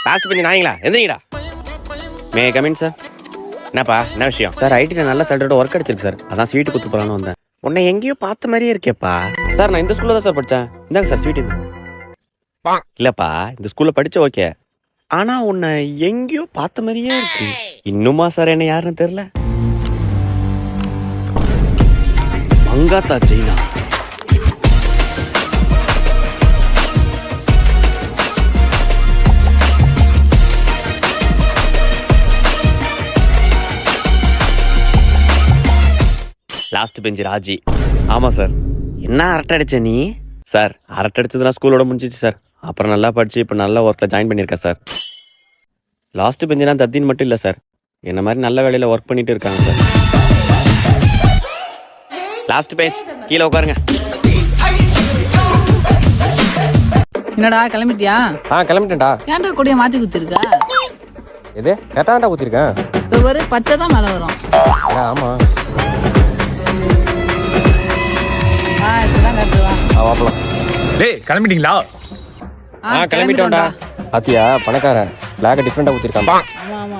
Last bench நாயங்களா எந்திரிங்கடா. May come in sir. என்னப்பா என்ன விஷயம்? சார் ஐடியில் நல்ல சேலரியோட ஒர்க் அடிச்சிருக்கு சார், அதான் ஸ்வீட்டு கொடுத்து போகலான்னு வந்தேன். உன்னை எங்கேயோ பார்த்த மாதிரியே இருக்கேப்பா. சார் நான் இந்த ஸ்கூலில் தான் சார் படித்தேன். இந்தாங்க சார் ஸ்வீட். இல்லைப்பா இந்த ஸ்கூலில் படித்த ஓகே, ஆனால் உன்னை எங்கேயோ பார்த்த மாதிரியே இருக்கு. இன்னுமா சார் என்ன யாருன்னு தெரியல? மங்காத்தா ஜெயினா. Last bench Raji. ஆமாம் சார். என்ன அரட்டை அடிச்ச நீ? சார் அரட்டை அடிச்சதுனா ஸ்கூலோட முடிஞ்சிச்சு சார். அப்புறம் நல்லா படிச்சு இப்போ நல்ல ஒர்க்கில் ஜாயின் பண்ணியிருக்கேன் சார். லாஸ்ட் பெஞ்சுனா தத்தின்னு மட்டும் இல்லை சார், என்ன மாதிரி நல்ல வேலையில் ஒர்க் பண்ணிட்டு இருக்காங்க சார். லாஸ்ட் பெஞ்ச் கீழே உட்காருங்க. என்னடா கிளம்பிட்டியா? கிளம்பிட்டேன்டா. ஏன்டா கொடியை மாற்றி குத்திருக்க? எது கரெக்டாக தான் ஊற்றிருக்கேன். ஒரு பச்சை தான் மேலே வரும். ஆமாம் இதுதான் கரெக்டு தான். வாப்பலாம். டேய் கிளம்பிட்டீங்களா? கிளம்பிட்டோம்டா. பாத்தியா பணக்காரன் பிளாக் டிஃபரெண்டா ஊத்திருக்கான். ஆமா ஆமா.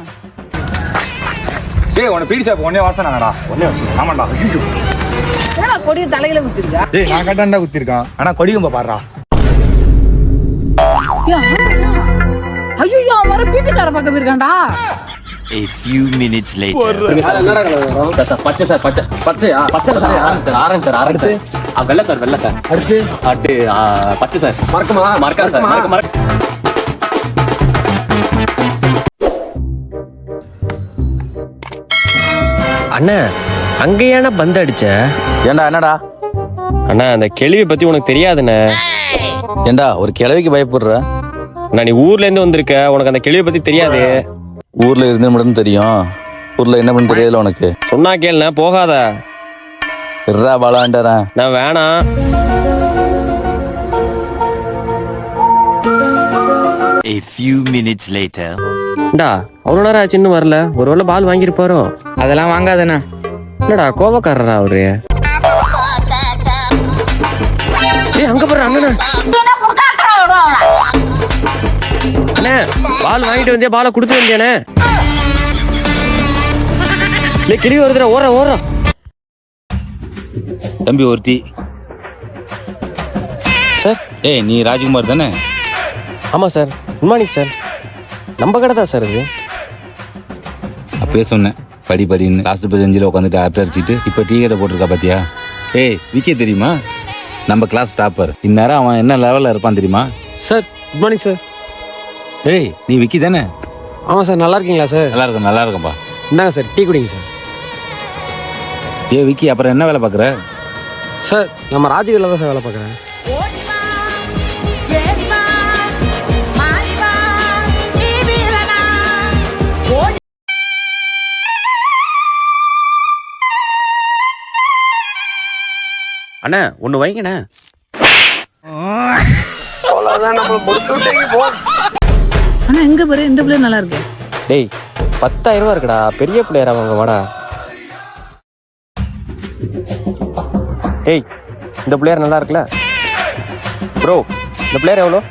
டேய் உன பீடி சாப் ஒண்ணே வாசனாடா. ஒண்ணே வாசம். ஆமாடா. ஐயோ. என்னடா கொடியை தலையில குத்திருக்க? டேய் நான் கட்டாண்டா குத்திருக்கான். ஆனா கொடிகம்ப பாறா. ஐயோ அவர பீடி சார பக்கம் போயிருக்கான்டா. A few minutes later. பச்சை சார் பச்சையா பச்சை சார் ஆரஞ்சு சார் வெள்ளை சார் அடுத்து பச்சை சார் மறக்கா சார் மறக்க. அண்ணா அங்கேயான பந்து அடிச்ச? ஏண்டா என்னடா? அண்ணா அந்த கேள்வியை பத்தி உனக்கு தெரியாதுண்ணே. ஏண்டா ஒரு கிழவிக்கு பயப்படுற? நான் நீ ஊர்ல இருந்து வந்திருக்க, உனக்கு அந்த கேள்வியை பத்தி தெரியாது. ஊர்ல இருந்து மட்டும் தெரியும், ஊர்ல என்ன பண்ண தெரியல உனக்கு. சொன்னா கேளுண்ண, போகாத. இருடா பாலாண்டறேன். நான் வேணாம். A few minutes later. டா அவ்வளோ நேரம் ஆச்சுன்னு வரல, ஒருவேளை பால் வாங்கியிருப்பாரோ? அதெல்லாம் வாங்காதண்ணா. என்னடா கோபக்காரரா அவரு? அங்க போற அண்ணா. அண்ணே பால் வாங்கிட்டு வந்தியா? பாலை கொடுத்து வந்தியானே? கிளி வருதுடா, ஓர தம்பி ஒருத்தி. சார். ஏய் நீ ராஜ்குமார் தானே? ஆமாம் சார். Good morning sir. நம்ம கடை தான் சார் இது. அப்பயே சொன்னேன் படின்னு. லாஸ்ட் பெஞ்சில் உட்காந்துட்டு அரட்டை அடிச்சிட்டு இப்போ டீ கடை போட்டிருக்கா பாத்தியா? ஏய் விக்கே தெரியுமா? நம்ம கிளாஸ் டாப்பர். இந்நேரம் அவன் என்ன லெவலில் இருப்பான் தெரியுமா? Sir good morning sir. ஏய் நீ விக்கி தானே? ஆமாம் சார். நல்லா இருக்கீங்களா சார்? நல்லா இருக்கேன்ப்பா. இந்தாங்க சார் டீ குடிங்க சார். ஏ விக்கி அப்புறம் என்ன வேலை பார்க்குற? சார் நம்ம ராஜ்கீரில் தான் சார் வேலை பார்க்குறேன். அண்ணா ஒன்று வைங்கண்ணே. ஆனா எங்க பாரு இந்த பிள்ளை நல்லா இருக்கு. டேய் 10,000 ரூபா இருக்குடா, பெரிய பிள்ளையரா அவங்க. வாடா. டேய் இந்த பிள்ளையர் நல்லா இருக்குல்ல ப்ரோ? இந்த பிள்ளையர் எவ்வளோ?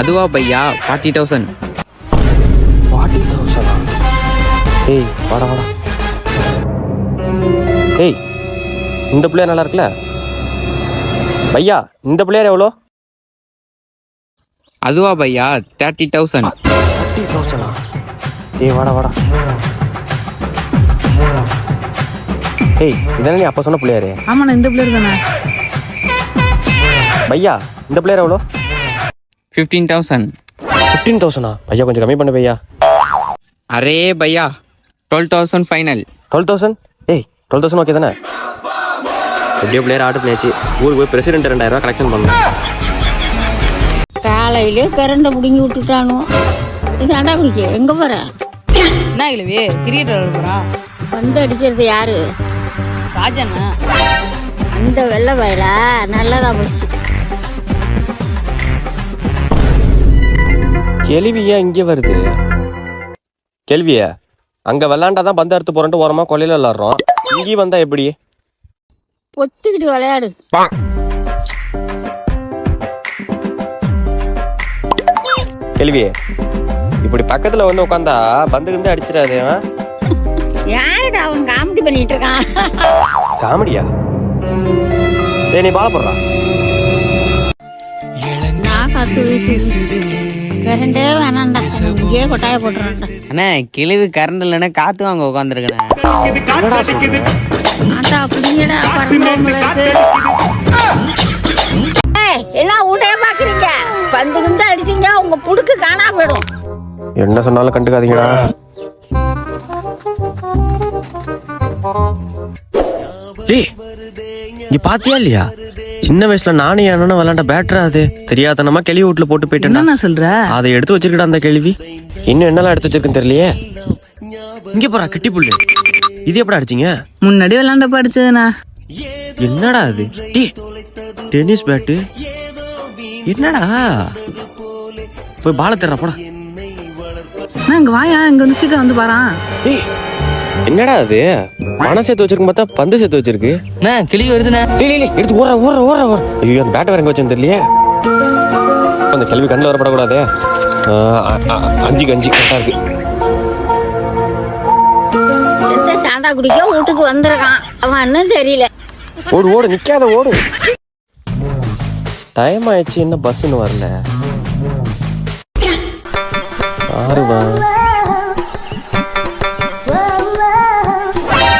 அதுவா பையா 40,000. 40,000? டேய் வாடா. டேய் இந்த பிள்ளையர் நல்லா இருக்குல்ல பையா? இந்த பிள்ளையர் எவ்வளோ? அதுவா பையா 30,000. 30,000? டேய் வாடா. டேய் இதானே நீ அப்போ சொன்ன பிள்ளையாரு? ஆமாண்ணா இந்த பிள்ளை தானே. பையா இந்த பிள்ளையர் எவ்வளோ? 15,000. 15,000? பையா கொஞ்சம் கம்மி பண்ணு பையா. அரே பையா 12,000 ஃபைனல். 12,000? ஏய் 12,000 ஓகே தானே? எப்படியோ பிளேயர் ஆர்டர் பண்ணியாச்சு. ஊருக்கு போய் பிரசிடென்ட் 2,000 ரூபா கலெக்ஷன் பண்ணணும். காலையிலே கரண்ட புடுங்கி விட்டுட்டானோ. இதாண்டா குடிக்க எங்க போற? என்ன கிழவி கிரிக்கெட் விளையாட போறா? வந்து அடிக்கிறது யாரு? ராஜண்ணா. அந்த வெள்ளை வயலா நல்லதா போச்சு. கேள்வியா இங்கே வருது? கேள்வியா அங்க விளாண்டாதான் பந்து அறுத்து போறேன்ட்டு ஓரமா கொல்லையில விளாடுறோம். இங்கேயும் வந்தா எப்படி? ஒத்துக்கிட்டு விளையாடு. கேள்வி இப்படி பக்கத்துல வந்து உட்காந்தா பந்து வந்து அடிச்சிடாதே. யாருடா அவன் காமெடி பண்ணிட்டு இருக்கான்? காமெடியா? நீ பால போடுறா. நான் 10 வயசு கரண்டே வேணாண்டா, இங்கேயே கொட்டாய போட்டுறான்டா. அண்ணா கிழவி கரண்ட் இல்லைன்னா காத்து வாங்க உட்காந்துருக்கேன். ஆட்டா பிடிங்கடா பறந்து என்ன ஊட்டையே பாக்குறீங்க? பந்து கிந்து அடிச்சீங்க உங்க புடுக்கு காணா போயிடும். என்ன சொன்னாலும் கண்டுக்காதீங்கடா. டேய் நீ பாத்தியா இல்லையா? சின்ன வயசுல நானும் என்னன்னு விளாண்ட பேட்டரா அது தெரியாதனமா கேள்வி வீட்டுல போட்டு போயிட்டேன். என்ன சொல்ற? அதை எடுத்து வச்சிருக்கடா அந்த கேள்வி. இன்னும் என்னெல்லாம் எடுத்து வச்சிருக்குன்னு தெரியலையே. இங்க போறா கிட்டி புல்லு. இது எப்படா அடிச்சீங்க? முன்னாடி விளாண்டப்ப அடிச்சதுண்ணா. என்னடா அது? டேய் டென்னிஸ் பேட்டு என்னடா? போய் பால தேடுறா போடா. நான் இங்க வாயா, இங்க வந்து சீக்கிரம் வந்து பாறான். ஏய் என்னடா அது? பணம் சேர்த்து வச்சிருக்கு பார்த்தா பந்து சேர்த்து வச்சிருக்கு. கிளி வருதுண்ணா. எடுத்து ஓடுற ஓடுற ஓடுற ஓடுற. ஐயோ அந்த பேட்டை வரங்க வச்சேன்னு தெரியலையே. அந்த கேள்வி கண்ணில் வரப்படக்கூடாது. 5-5 கரெக்டா இருக்கு. எந்த சாண்டா குடிக்க வீட்டுக்கு வந்திருக்கான் அவன் இன்னும் தெரியல. ஓடு ஓடு நிக்காத ஓடு. டைம் ஆயிடுச்சு, என்ன பஸ் இன்னும் வரல. ஆறுவா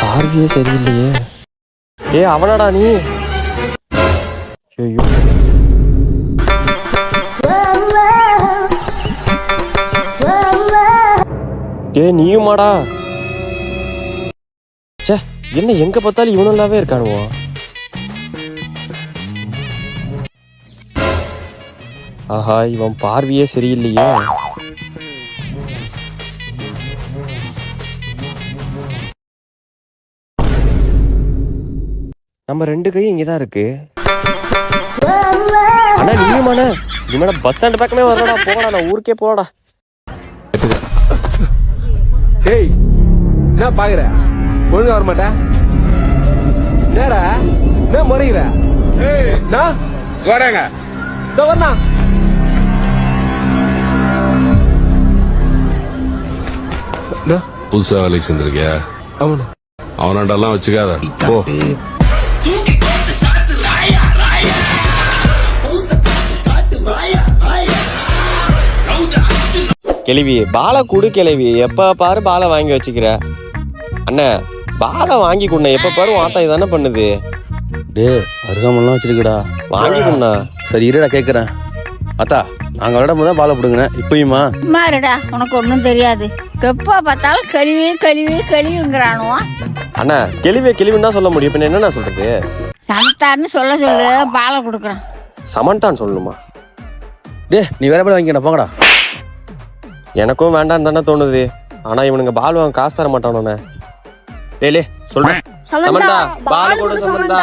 பார்வையே சரியில்லையே. டேய் அவனடா நீ? ஐயோ டேய் நீயுமாடா? ச்சே என்ன எங்க பார்த்தாலும் இவனுல்லாவே இருக்கானுவோ. ஆஹா இவன் பார்வையே சரியில்லையே. நம்ம 2 கையும் இங்கதான் இருக்கு. அண்ணா நீயுமாண்ணா? நீ மேடம் பஸ் ஸ்டாண்ட் பக்கமே வரடா. போகடா நான் ஊருக்கே போகடா. டேய் என்ன பாக்குற? ஒழுங்கா வர மாட்டேன். என்னடா என்ன முறைகிற? நான் வரேங்க. இதோ வரண்ணா. புதுசா வேலைக்கு சேர்ந்திருக்கியா? ஆமாண்ணா. அவனாண்டெல்லாம் வச்சுக்காத போ. கிளவி பாலை குடு கிளவி. எப்ப பாரு பாலை வாங்கி வச்சுக்கிற. அண்ணா பாலை வாங்கி கொடுண்ணா. எப்ப பாரு ஆத்தா இதானே பண்ணுது. டே அருகாமல்லாம் வச்சிருக்கடா. வாங்கி கொடுண்ணா. சரி இருடா கேட்குறேன். அத்தா நாங்கள் விளையாடும் போது தான் பாலை பிடுங்கினேன். இப்பயுமா? மாறுடா உனக்கு ஒன்றும் தெரியாது. எப்போ பார்த்தாலும் கழுவி கழுவி கழுவிங்கிறானுவா. அண்ணா கிளவின்னு தான் சொல்ல முடியும். இப்ப என்னண்ணா சொல்றது? சமத்தான்னு சொல்ல சொல்லு பாலை கொடுக்குறான். சமன்தான்னு சொல்லணுமா? டே நீ வேற பால் வாங்கிக்கடா போங்கடா. எனக்கும் வேண்டான்னு தானே தோணுது. ஆனா இவனுங்க பால் வாங்க காசு தர மாட்டானோண்ணே. லே சொல்றேன். சமந்தா பால கொடு சமந்தா.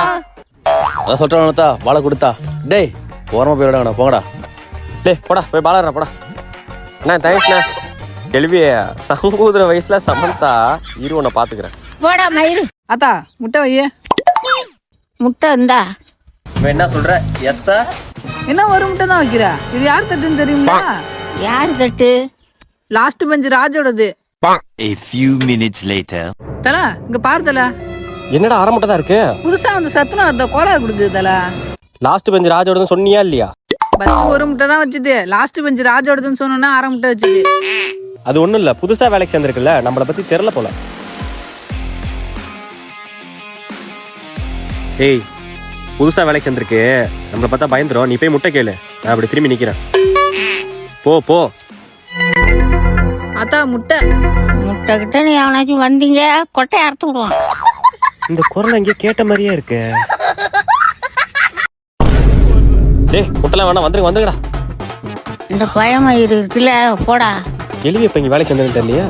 அதான் சொல்றேன்த்தா பாலை கொடுத்தா. டேய் ஓரமா போய் விடாங்கடா போங்கடா. டே போடா போய் பாலறா போடா. அண்ணா தேங்க்ஸ்ண்ணா. கேள்வி சங்கூதுற வயசுல சமந்தா இரு உன்னை பாத்துக்கிறேன். போடா மயிறு. அத்தா முட்டை வையே. முட்டை இருந்தா என்ன சொல்ற? எஸ் என்ன ஒரு முட்டை தான் வைக்கிற? இது யார் தட்டுன்னு தெரியுமா? யாரு தட்டு? லாஸ்ட் பெஞ்ச் ராஜோடது. A few minutes later. தல இங்க பாரு தல. என்னடா அரை முட்டை தான் இருக்கு? புதுசா வந்து சத்துணவு அந்த கோளாறு கொடுக்குது தல. லாஸ்ட் பெஞ்ச் ராஜோடதுன்னு சொன்னியா இல்லையா? பஸ் ஒரு முட்டை தான் வச்சுது. லாஸ்ட் பெஞ்ச் ராஜோடதுன்னு சொன்னா அரை முட்டை வச்சுது. அது ஒண்ணும் இல்ல, புதுசா வேலைக்கு சேர்ந்திருக்குல்ல, நம்மளை பத்தி தெரியல போல. ஏய் புதுசா வேலைக்கு சேர்ந்திருக்கு, நம்மளை பார்த்தா பயந்துரும். நீ போய் முட்டை கேளு, நான் அப்படி திரும்பி நிக்கிறேன். போ போ. அத்தா முட்டை. முட்டை கிட்ட நீ எவனாச்சும் வந்தீங்க கொட்டையை அறுத்து விடுவான். இந்த குரல் அங்கே கேட்ட மாதிரியே இருக்கு. டேய் முட்டைலாம் வேணாம், வந்துருங்கடா. இந்த பயமயிறு இருக்குல்ல போடா. எளிய இப்ப இங்க வேலைக்கு சேர்ந்ததுன்னு தெரியலையா?